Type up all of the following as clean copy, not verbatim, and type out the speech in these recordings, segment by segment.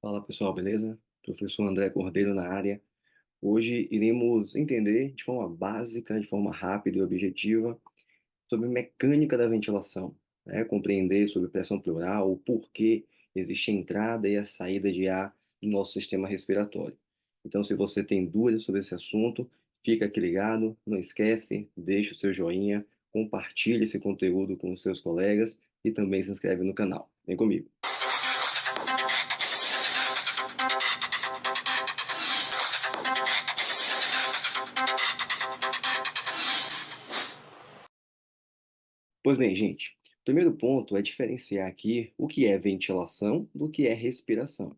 Fala pessoal, beleza? Professor André Cordeiro na área. Hoje iremos entender de forma básica, de forma rápida e objetiva, sobre mecânica da ventilação, né? Compreender sobre pressão pleural, o porquê existe a entrada e a saída de ar no nosso sistema respiratório. Então, se você tem dúvidas sobre esse assunto, fica aqui ligado, não esquece, deixa o seu joinha, compartilhe esse conteúdo com os seus colegas e também se inscreve no canal. Vem comigo. Pois bem, gente, o primeiro ponto é diferenciar aqui o que é ventilação do que é respiração.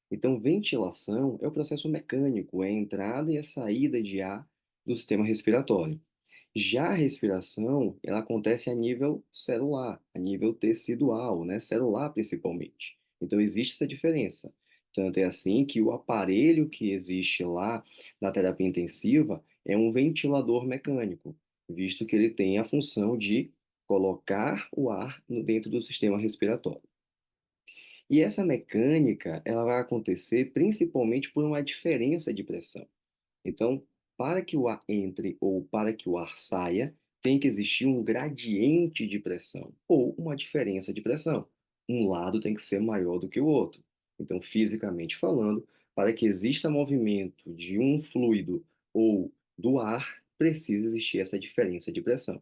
Então, ventilação é o processo mecânico, é a entrada e a saída de ar do sistema respiratório. Já a respiração, ela acontece a nível celular, a nível tecidual, né? Celular principalmente. Então, existe essa diferença. Tanto é assim que o aparelho que existe lá na terapia intensiva é um ventilador mecânico, visto que ele tem a função de colocar o ar dentro do sistema respiratório. E essa mecânica, ela vai acontecer principalmente por uma diferença de pressão. Então, para que o ar entre ou para que o ar saia, tem que existir um gradiente de pressão ou uma diferença de pressão. Um lado tem que ser maior do que o outro. Então, fisicamente falando, para que exista movimento de um fluido ou do ar, precisa existir essa diferença de pressão.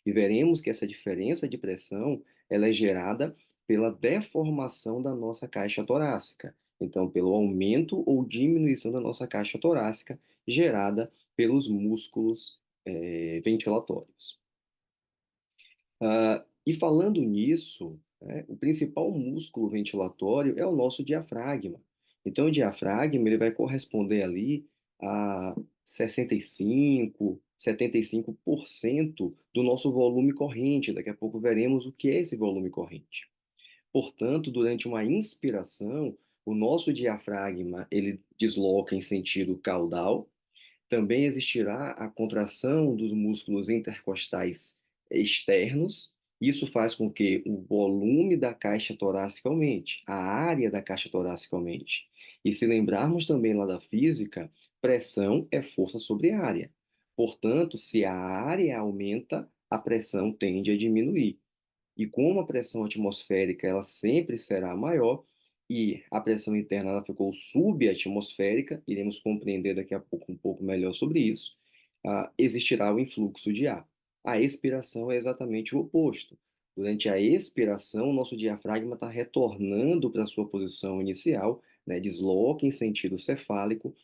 E veremos que essa diferença de pressão, ela é gerada pela deformação da nossa caixa torácica. Então, pelo aumento ou diminuição da nossa caixa torácica, gerada pelos músculos ventilatórios. E falando nisso, né, o principal músculo ventilatório é o nosso diafragma. Então, o diafragma ele vai corresponder ali a 65, 75% do nosso volume corrente. Daqui a pouco veremos o que é esse volume corrente. Portanto, durante uma inspiração, o nosso diafragma ele desloca em sentido caudal. Também existirá a contração dos músculos intercostais externos. Isso faz com que o volume da caixa torácica aumente, a área da caixa torácica aumente. E se lembrarmos também lá da física, pressão é força sobre área. Portanto, se a área aumenta, a pressão tende a diminuir. E como a pressão atmosférica ela sempre será maior e a pressão interna ela ficou subatmosférica, iremos compreender daqui a pouco um pouco melhor sobre isso, existirá o influxo de ar. A expiração é exatamente o oposto. Durante a expiração, o nosso diafragma está retornando para a sua posição inicial, né, desloca em sentido cefálico.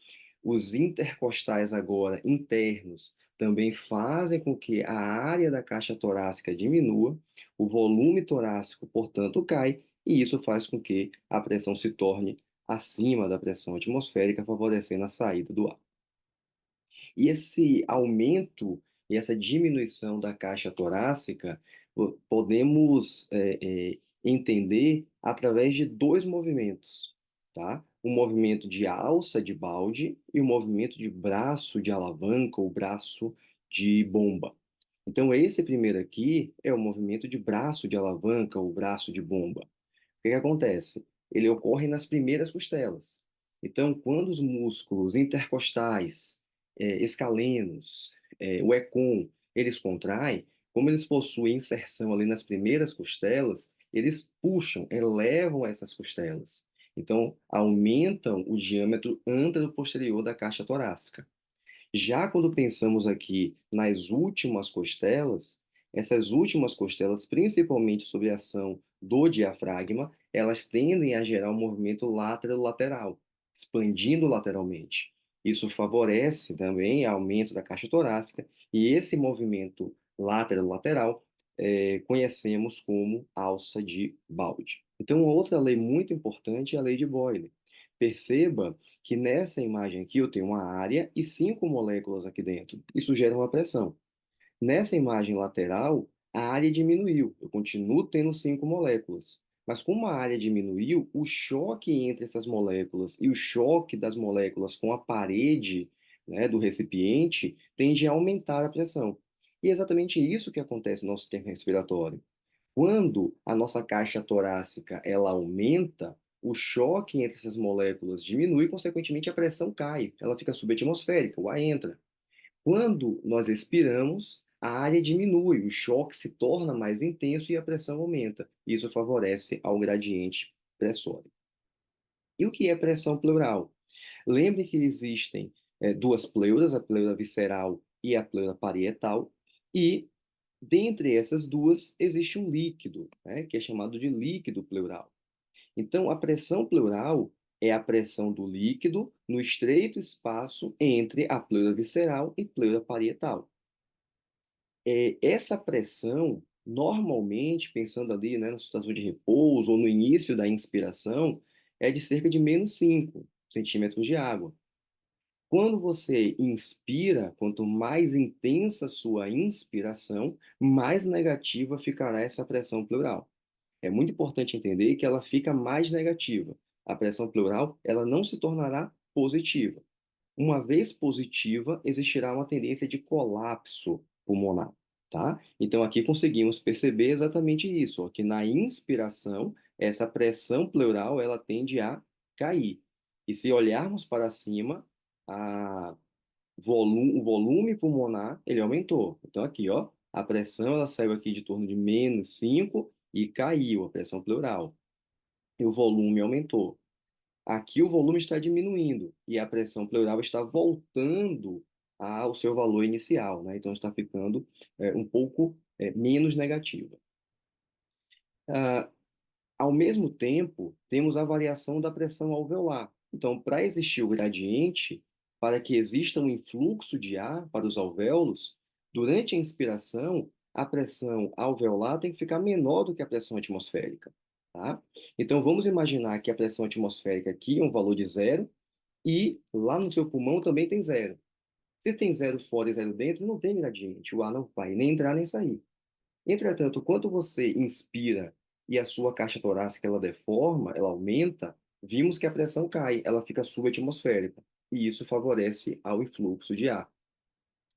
Os intercostais agora internos também fazem com que a área da caixa torácica diminua, o volume torácico, portanto, cai, e isso faz com que a pressão se torne acima da pressão atmosférica, favorecendo a saída do ar. E esse aumento e essa diminuição da caixa torácica podemos entender através de dois movimentos, tá? O movimento de alça de balde e o movimento de braço de alavanca ou braço de bomba. Então, esse primeiro aqui é o movimento de braço de alavanca ou braço de bomba. O que que acontece? Ele ocorre nas primeiras costelas. Então, quando os músculos intercostais, escalenos, o ECOM, eles contraem, como eles possuem inserção ali nas primeiras costelas, eles puxam, elevam essas costelas. Então, aumentam o diâmetro antero-posterior da caixa torácica. Já quando pensamos aqui nas últimas costelas, essas últimas costelas, principalmente sob a ação do diafragma, elas tendem a gerar um movimento lateral, expandindo lateralmente. Isso favorece também o aumento da caixa torácica, e esse movimento lateral conhecemos como alça de balde. Então, outra lei muito importante é a lei de Boyle. Perceba que nessa imagem aqui eu tenho uma área e cinco moléculas aqui dentro. Isso gera uma pressão. Nessa imagem lateral, a área diminuiu. Eu continuo tendo cinco moléculas. Mas como a área diminuiu, o choque entre essas moléculas e o choque das moléculas com a parede, né, do recipiente tende a aumentar a pressão. E é exatamente isso que acontece no nosso sistema respiratório. Quando a nossa caixa torácica ela aumenta, o choque entre essas moléculas diminui e, consequentemente, a pressão cai, ela fica subatmosférica, o ar entra. Quando nós expiramos, a área diminui, o choque se torna mais intenso e a pressão aumenta. Isso favorece ao gradiente pressório. E o que é pressão pleural? Lembre que existem duas pleuras, a pleura visceral e a pleura parietal, e dentre essas duas existe um líquido, né, que é chamado de líquido pleural. Então, a pressão pleural é a pressão do líquido no estreito espaço entre a pleura visceral e pleura parietal. Essa pressão, normalmente, pensando ali, né, na situação de repouso ou no início da inspiração, é de cerca de -5 centímetros de água. Quando você inspira, quanto mais intensa a sua inspiração, mais negativa ficará essa pressão pleural. É muito importante entender que ela fica mais negativa. A pressão pleural, ela não se tornará positiva. Uma vez positiva, existirá uma tendência de colapso pulmonar, tá? Então aqui conseguimos perceber exatamente isso, ó, que na inspiração, essa pressão pleural, ela tende a cair. E se olharmos para cima, o volume pulmonar, ele aumentou. Então aqui, ó, a pressão, ela saiu aqui de torno de -5 e caiu a pressão pleural. E o volume aumentou. Aqui o volume está diminuindo e a pressão pleural está voltando ao seu valor inicial, né? Então está ficando um pouco menos negativa. Ah, Ao mesmo tempo, temos a variação da pressão alveolar. Então, para existir o gradiente, para que exista um influxo de ar para os alvéolos, durante a inspiração, a pressão alveolar tem que ficar menor do que a pressão atmosférica, tá? Então, vamos imaginar que a pressão atmosférica aqui é um valor de zero e lá no seu pulmão também tem zero. Se tem zero fora e zero dentro, não tem gradiente, o ar não vai nem entrar nem sair. Entretanto, quando você inspira e a sua caixa torácica ela deforma, ela aumenta, vimos que a pressão cai, ela fica subatmosférica, e isso favorece ao influxo de ar.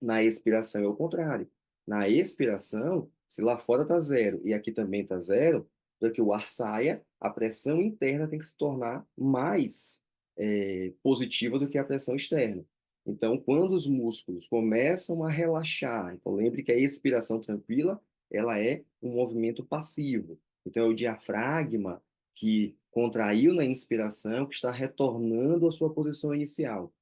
Na expiração é o contrário. Na expiração, se lá fora está zero e aqui também está zero, para que o ar saia, a pressão interna tem que se tornar mais positiva do que a pressão externa. Então, quando os músculos começam a relaxar, então lembre que a expiração tranquila, ela é um movimento passivo. Então, é o diafragma que contraiu na inspiração que está retornando à sua posição inicial.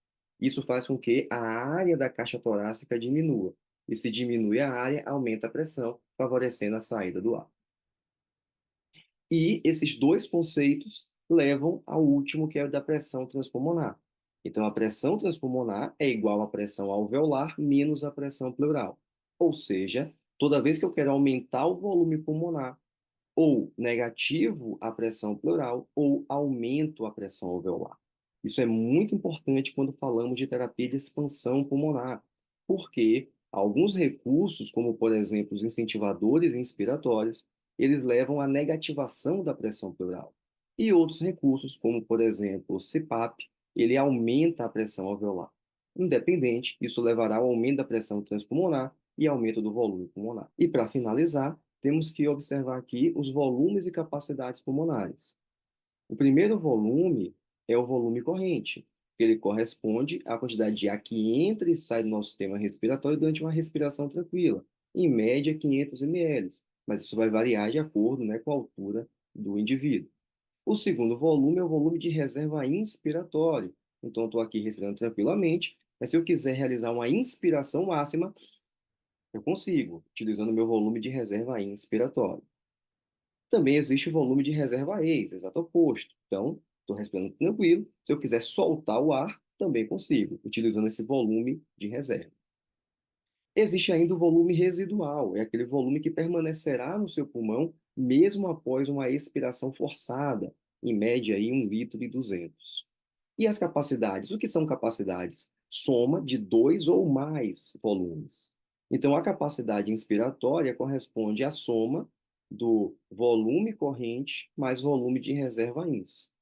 Isso faz com que a área da caixa torácica diminua. E se diminui a área, aumenta a pressão, favorecendo a saída do ar. E esses dois conceitos levam ao último, que é o da pressão transpulmonar. Então, a pressão transpulmonar é igual à pressão alveolar menos a pressão pleural. Ou seja, toda vez que eu quero aumentar o volume pulmonar, ou negativo a pressão pleural, ou aumento a pressão alveolar. Isso é muito importante quando falamos de terapia de expansão pulmonar, porque alguns recursos, como por exemplo os incentivadores inspiratórios, eles levam à negativação da pressão pleural. E outros recursos, como por exemplo o CPAP, ele aumenta a pressão alveolar. Independente, isso levará ao aumento da pressão transpulmonar e aumento do volume pulmonar. E para finalizar, temos que observar aqui os volumes e capacidades pulmonares. O primeiro volume é o volume corrente, que ele corresponde à quantidade de ar que entra e sai do nosso sistema respiratório durante uma respiração tranquila, em média 500 ml, mas isso vai variar de acordo, né, com a altura do indivíduo. O segundo volume é o volume de reserva inspiratório. Então, eu estou aqui respirando tranquilamente, mas se eu quiser realizar uma inspiração máxima, eu consigo, utilizando meu volume de reserva inspiratório. Também existe o volume de reserva ex, exato oposto. Então, estou respirando tranquilo. Se eu quiser soltar o ar, também consigo, utilizando esse volume de reserva. Existe ainda o volume residual, é aquele volume que permanecerá no seu pulmão mesmo após uma expiração forçada, em média aí 1,2 litros. E as capacidades? O que são capacidades? Soma de dois ou mais volumes. Então, a capacidade inspiratória corresponde à soma do volume corrente mais volume de reserva ins.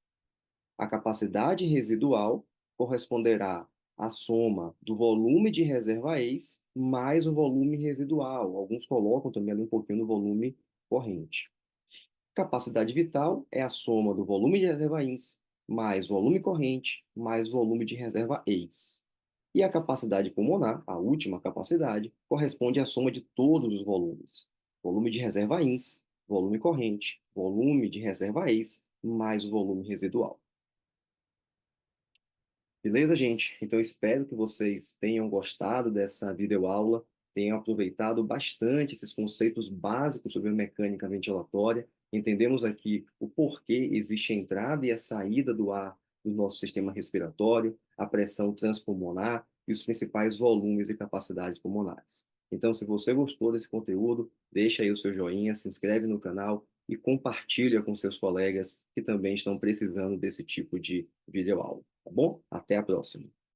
A capacidade residual corresponderá à soma do volume de reserva ex mais o volume residual. Alguns colocam também ali um pouquinho no volume corrente. Capacidade vital é a soma do volume de reserva ins mais volume corrente mais volume de reserva ex. E a capacidade pulmonar, a última capacidade, corresponde à soma de todos os volumes. Volume de reserva ins, volume corrente, volume de reserva ex mais o volume residual. Beleza, gente? Então espero que vocês tenham gostado dessa videoaula, tenham aproveitado bastante esses conceitos básicos sobre a mecânica ventilatória. Entendemos aqui o porquê existe a entrada e a saída do ar do nosso sistema respiratório, a pressão transpulmonar e os principais volumes e capacidades pulmonares. Então, se você gostou desse conteúdo, deixa aí o seu joinha, se inscreve no canal e compartilha com seus colegas que também estão precisando desse tipo de videoaula. Tá bom? Até a próxima.